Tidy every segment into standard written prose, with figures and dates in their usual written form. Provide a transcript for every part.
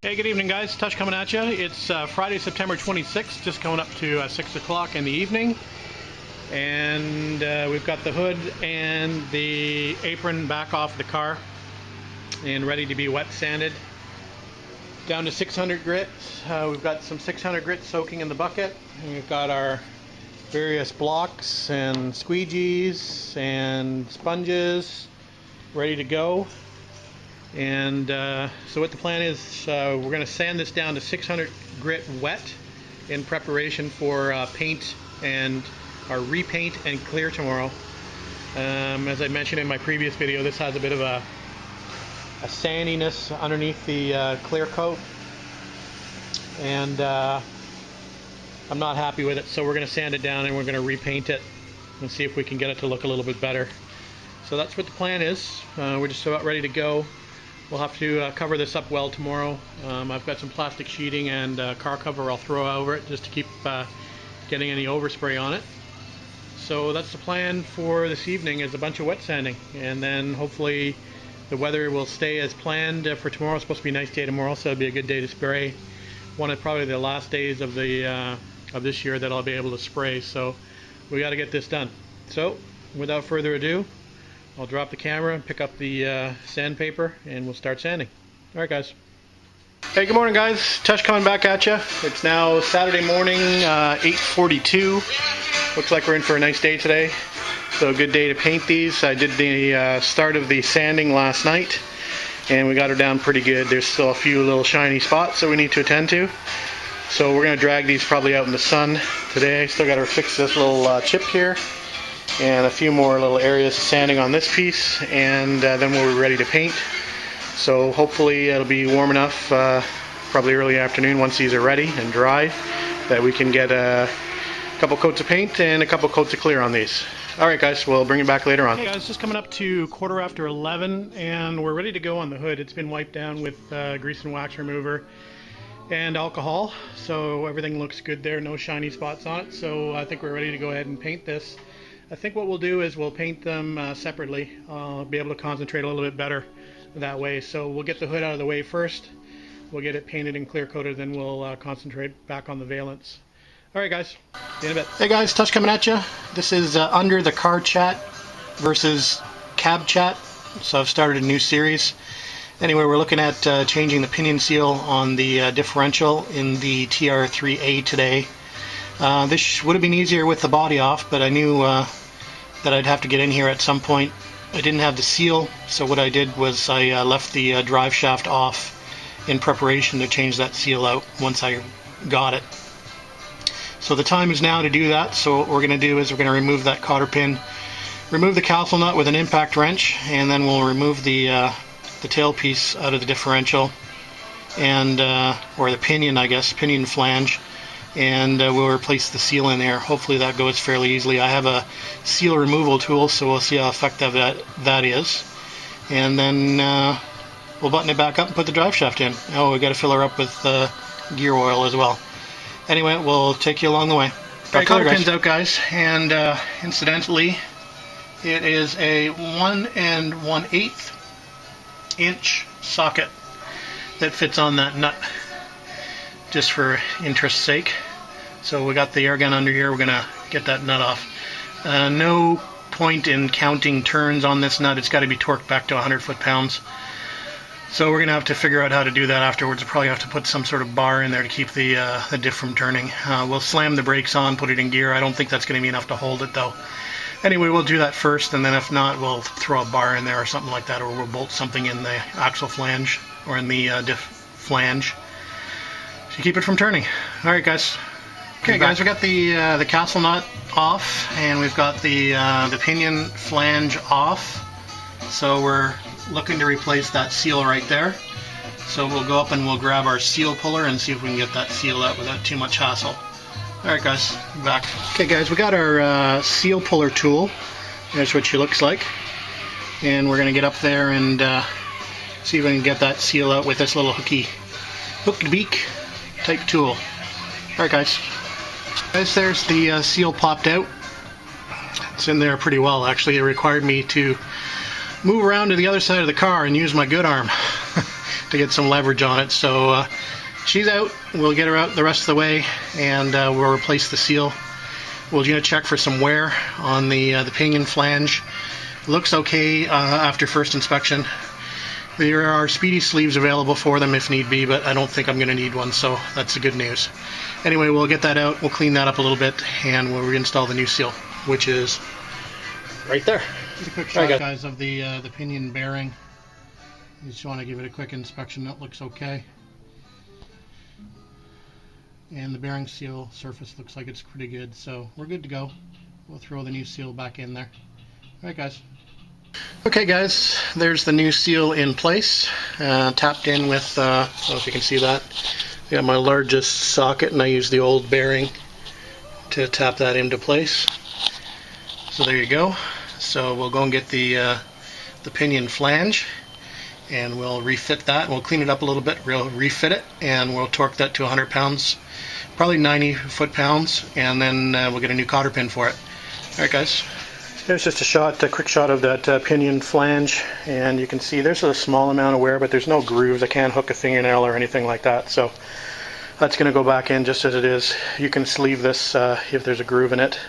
Hey, good evening guys, Tush coming at you. It's Friday, September 26th, just coming up to 6 o'clock in the evening. And we've got the hood and the apron back off the car and ready to be wet sanded. Down to 600 grit. We've got some 600 grit soaking in the bucket. And we've got our various blocks and squeegees and sponges ready to go. And so what the plan is, we're going to sand this down to 600 grit wet in preparation for paint and our repaint and clear tomorrow. As I mentioned in my previous video, this has a bit of a sandiness underneath the clear coat, and I'm not happy with it, so we're going to sand it down and we're going to repaint it and see if we can get it to look a little bit better. So that's what the plan is. We're just about ready to go. We'll have to cover this up well tomorrow. I've got some plastic sheeting and car cover I'll throw over it just to keep getting any overspray on it. So that's the plan for this evening, is a bunch of wet sanding, and then hopefully the weather will stay as planned for tomorrow. It's supposed to be a nice day tomorrow, so it'll be a good day to spray. One of probably the last days of the of this year that I'll be able to spray, so we got to get this done. So without further ado, I'll drop the camera and pick up the sandpaper and we'll start sanding. Alright guys. Hey, good morning guys. Tush coming back at you. It's now Saturday morning, 8:42. Looks like we're in for a nice day today. So a good day to paint these. I did the start of the sanding last night and we got her down pretty good. There's still a few little shiny spots that we need to attend to. So we're going to drag these probably out in the sun today. Still got to fix this little chip here. And a few more little areas of sanding on this piece, and then we'll be ready to paint. So hopefully it'll be warm enough, probably early afternoon once these are ready and dry, that we can get a couple coats of paint and a couple coats of clear on these. Alright guys, we'll bring you back later on. Hey guys, just coming up to 11:15 and we're ready to go on the hood. It's been wiped down with grease and wax remover and alcohol, so everything looks good there, no shiny spots on it. So I think we're ready to go ahead and paint this. I think what we'll do is we'll paint them separately. I'll be able to concentrate a little bit better that way. So we'll get the hood out of the way first. We'll get it painted and clear coated, then we'll concentrate back on the valance. Alright guys, see you in a bit. Hey guys, Tush coming at you. This is under the car chat versus cab chat. So I've started a new series. Anyway, we're looking at changing the pinion seal on the differential in the TR3A today. This would have been easier with the body off, but I knew that I'd have to get in here at some point. I didn't have the seal, so what I did was I left the drive shaft off in preparation to change that seal out once I got it. So the time is now to do that. So what we're going to do is we're going to remove that cotter pin, remove the castle nut with an impact wrench, and then we'll remove the tail piece out of the differential, and or the pinion, I guess, pinion flange. And we'll replace the seal in there. Hopefully that goes fairly easily. I have a seal removal tool, so we'll see how effective that is. And then we'll button it back up and put the drive shaft in. Oh, we got to fill her up with gear oil as well. Anyway, we'll take you along the way. Alright, cotter pin's out guys, and incidentally, it is a 1 1/8 inch socket that fits on that nut, just for interest's sake. So we got the air gun under here. We're gonna get that nut off. No point in counting turns on this nut. It's got to be torqued back to 100 foot-pounds. So we're gonna have to figure out how to do that afterwards. We'll probably have to put some sort of bar in there to keep the diff from turning. We'll slam the brakes on, put it in gear. I don't think that's gonna be enough to hold it though. Anyway, we'll do that first, and then if not, we'll throw a bar in there or something like that, or we'll bolt something in the axle flange or in the diff flange to keep it from turning. Alright guys. Okay guys, we got the castle nut off, and we've got the pinion flange off. So we're looking to replace that seal right there. So we'll go up and we'll grab our seal puller and see if we can get that seal out without too much hassle. Alright guys, back. Okay guys, we got our seal puller tool. There's what she looks like. And we're going to get up there and see if we can get that seal out with this little hooked beak type tool. Alright guys. Guys, there's the seal popped out. It's in there pretty well actually. It required me to move around to the other side of the car and use my good arm. to get some leverage on it. So she's out. We'll get her out the rest of the way, and we'll replace the seal. We're going to check for some wear on the pinion flange. Looks okay after first inspection. There are speedy sleeves available for them if need be, but I don't think I'm going to need one, so that's the good news. Anyway, we'll get that out, we'll clean that up a little bit, and we'll reinstall the new seal, which is right there. Just a quick shot, guys, of the pinion bearing. You just want to give it a quick inspection. That looks okay. And the bearing seal surface looks like it's pretty good, so we're good to go. We'll throw the new seal back in there. Alright, guys. Okay, guys, there's the new seal in place, tapped in with, I don't know if you can see that. I got my largest socket, and I use the old bearing to tap that into place. So there you go. So we'll go and get the pinion flange, and we'll refit that. We'll clean it up a little bit, we'll refit it, and we'll torque that to 100 pounds, probably 90 foot-pounds, and then we'll get a new cotter pin for it. Alright, guys. There's just a quick shot of that pinion flange, and you can see there's a small amount of wear, but there's no grooves. I can't hook a fingernail or anything like that, so that's going to go back in just as it is. You can sleeve this if there's a groove in it,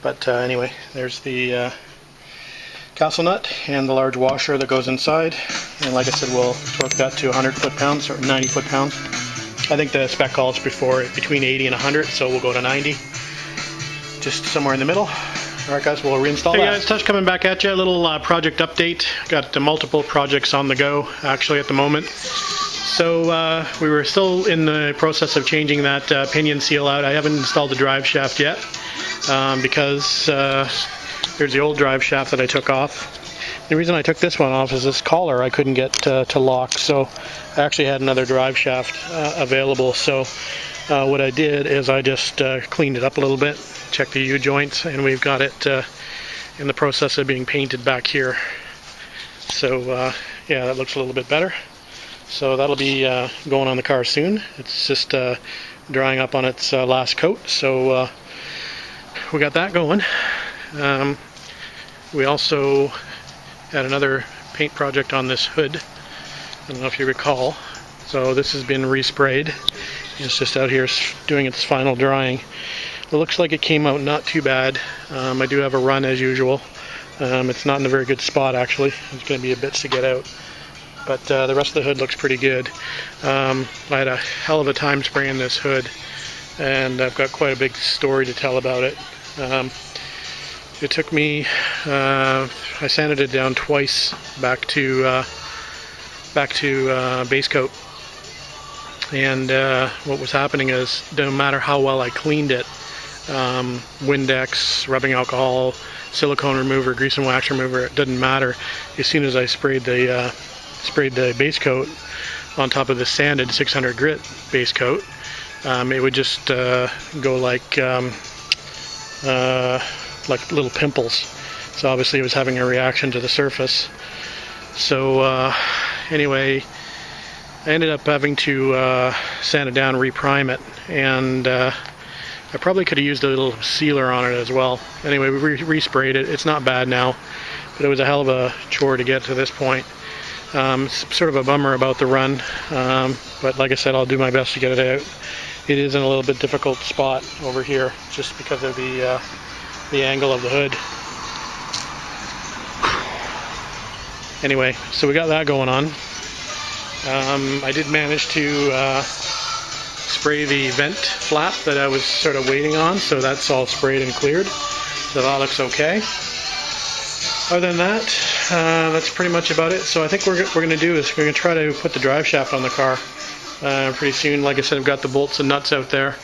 but anyway, there's the castle nut and the large washer that goes inside, and like I said, we'll torque that to 100 foot-pounds or 90 foot-pounds. I think the spec calls before between 80 and 100, so we'll go to 90, just somewhere in the middle. Alright, guys, we'll reinstall that. Hey guys, Touch coming back at you. A little project update. Got multiple projects on the go actually at the moment. So we were still in the process of changing that pinion seal out. I haven't installed the drive shaft yet because there's the old drive shaft that I took off. The reason I took this one off is this collar I couldn't get to lock, so I actually had another drive shaft available. So what I did is I just cleaned it up a little bit, checked the U-joints, and we've got it in the process of being painted back here. So yeah, that looks a little bit better. So that'll be going on the car soon. It's just drying up on its last coat, so we got that going. We also had another paint project on this hood. I don't know if you recall. So this has been resprayed. It's just out here doing its final drying. It looks like it came out not too bad. I do have a run as usual. It's not in a very good spot actually. It's going to be a bit to get out. But the rest of the hood looks pretty good. I had a hell of a time spraying this hood, and I've got quite a big story to tell about it. It took me, I sanded it down twice back to base coat. And what was happening is, no matter how well I cleaned it, Windex, rubbing alcohol, silicone remover, grease and wax remover, it didn't matter. As soon as I sprayed the base coat on top of the sanded 600 grit base coat, it would just go like little pimples. So obviously it was having a reaction to the surface. So anyway, I ended up having to sand it down, reprime it, and I probably could have used a little sealer on it as well. Anyway, we resprayed it. It's not bad now, but it was a hell of a chore to get to this point. It's sort of a bummer about the run, but like I said, I'll do my best to get it out. It is in a little bit difficult spot over here, just because of the angle of the hood. Anyway, so we got that going on. I did manage to spray the vent flap that I was sort of waiting on, so that's all sprayed and cleared. So that looks okay. Other than that, that's pretty much about it. So I think what we're going to do is we're going to try to put the drive shaft on the car pretty soon. Like I said, I've got the bolts and nuts out there,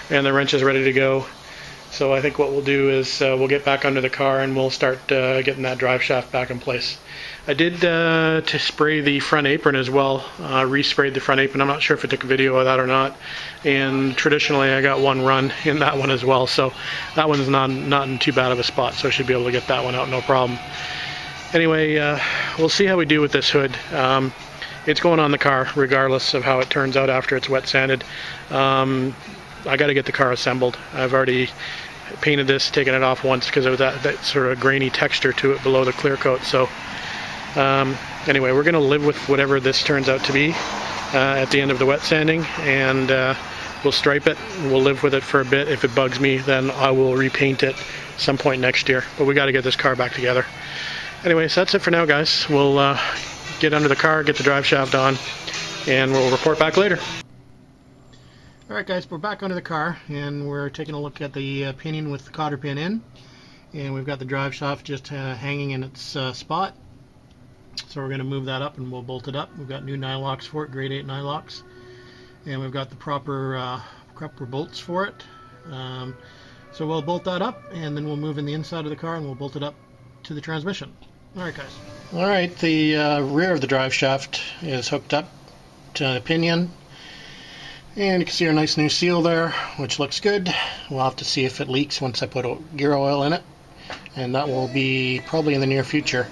and the wrench is ready to go. So I think what we'll do is we'll get back under the car and we'll start getting that drive shaft back in place. I did to spray the front apron as well, resprayed the front apron. I'm not sure if I took a video of that or not. And traditionally I got one run in that one as well, so that one's not in too bad of a spot, so I should be able to get that one out no problem. Anyway, we'll see how we do with this hood. It's going on the car regardless of how it turns out after it's wet sanded. I got to get the car assembled. I've already painted this, taken it off once because of that sort of grainy texture to it below the clear coat. So Anyway, we're going to live with whatever this turns out to be at the end of the wet sanding, and we'll stripe it. We'll live with it for a bit. If it bugs me, then I will repaint it some point next year. But we got to get this car back together. Anyway, so that's it for now, guys. We'll get under the car, get the drive shaft on, and we'll report back later. Alright guys, we're back under the car, and we're taking a look at the pinion with the cotter pin in. And we've got the drive shaft just hanging in its spot. So we're going to move that up and we'll bolt it up. We've got new nylocks for it, grade 8 nylocks. And we've got the proper bolts for it. So we'll bolt that up, and then we'll move in the inside of the car and we'll bolt it up to the transmission. Alright guys. Alright, the rear of the drive shaft is hooked up to the pinion. And you can see our nice new seal there, which looks good. We'll have to see if it leaks once I put gear oil in it. And that will be probably in the near future.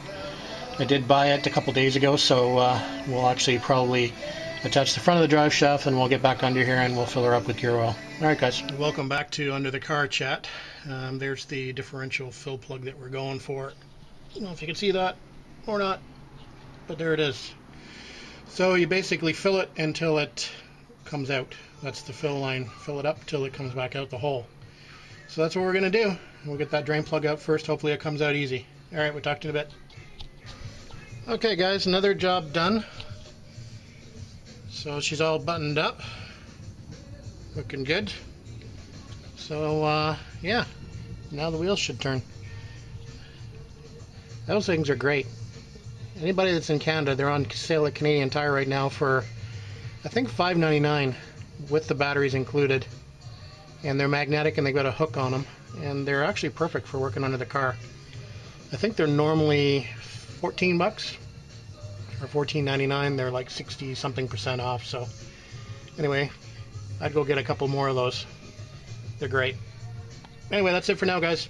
I did buy it a couple days ago, so we'll actually probably attach the front of the drive shaft, and we'll get back under here and we'll fill her up with gear oil. Alright guys, welcome back to Under the Car Chat. There's the differential fill plug that we're going for. I don't know if you can see that or not, but there it is. So you basically fill it until it comes out. That's the fill line. Fill it up till it comes back out the hole. So that's what we're going to do. We'll get that drain plug out first. Hopefully it comes out easy. Alright, we'll talk to you in a bit. Okay guys, another job done. So she's all buttoned up. Looking good. So yeah, now the wheels should turn. Those things are great. Anybody that's in Canada, they're on sale at Canadian Tire right now for I think $5.99 with the batteries included. And they're magnetic and they've got a hook on them. And they're actually perfect for working under the car. I think they're normally 14 bucks or $14.99. They're like 60 something % off. So anyway, I'd go get a couple more of those. They're great. Anyway, that's it for now, guys.